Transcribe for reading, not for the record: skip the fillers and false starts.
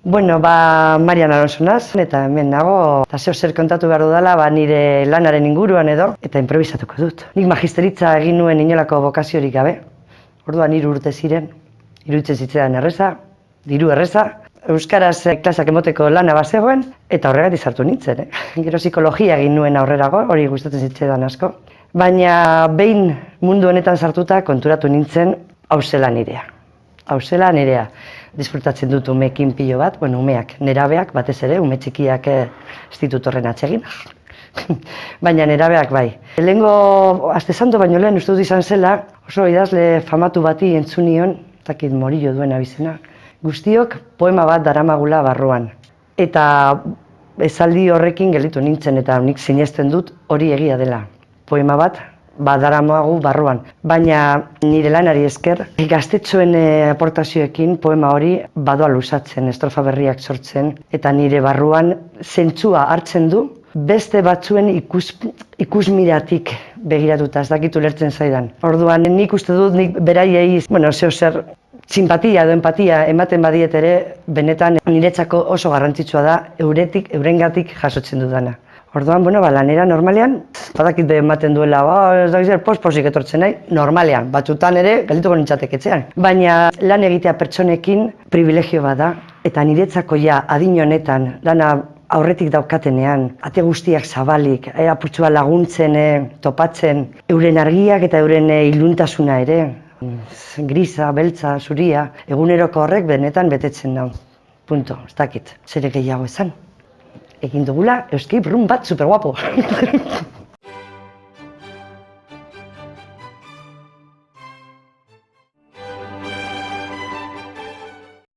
Bueno, Marian Alonso naz, eta hemen nago, eta zer kontatu behar dudala, nire lanaren inguruan edo, eta improvisatuko dut. Nik magisteritza egin nuen inolako bokaziorik gabe. Orduan 3 urte ziren, iruditzen zitzaidan erreza, diru erreza. Euskaraz klasak emoteko lana bazegoen, eta horregatik sartu nintzen. Gero psikologia egin nuen aurrerago, hori gustatzen zitzaidan asko. Baina behin mundu honetan sartuta konturatu nintzen, hau zela nirea. Hau zela nirea. Disfrutatzen dut umeekin pilo bat, umeak, nerabeak batez ere, ume txikiak ez ditut horren atsegin. Baina nerabeak bai. Lehengo aste santo baino lehen uste dut izan zela, oso idazle famatu bati entzunion, dakit Morillo duena bizena, guztiok poema bat daramagula barruan. Eta esaldi horrekin gelditu nintzen eta nik sinesten dut hori egia dela. Poema bat daramagu barruan. Baina nire lanari esker, gaztetxoen aportazioekin poema hori badoa luzatzen, estrofa berriak sortzen, eta nire barruan zentzua hartzen du, beste batzuen ikusmiratik begiratuta, ez dakit ulertzen zaidan. Orduan nik uste dut, nik beraiei, zer simpatia edo empatia ematen badiet ere, benetan niretzako oso garrantzitsua da, eurengatik jasotzen dudana. Orduan, lanera normalean, badakit ematen duela, ez dakit posik etortzen nahi, normalean, batzutan ere, geldituko nintzatek etxean. Baina lan egitea pertsonekin privilegio bat da, eta niretzako adin honetan, lana aurretik daukatenean, ate guztiak zabalik, apurtxua laguntzen, topatzen, euren argiak eta euren iluntasuna ere, grisa, beltza, zuria, eguneroko horrek benetan betetzen nau. Punto, ez dakit, zer gehiago esan. Egin dugula, escape room bat superguapo.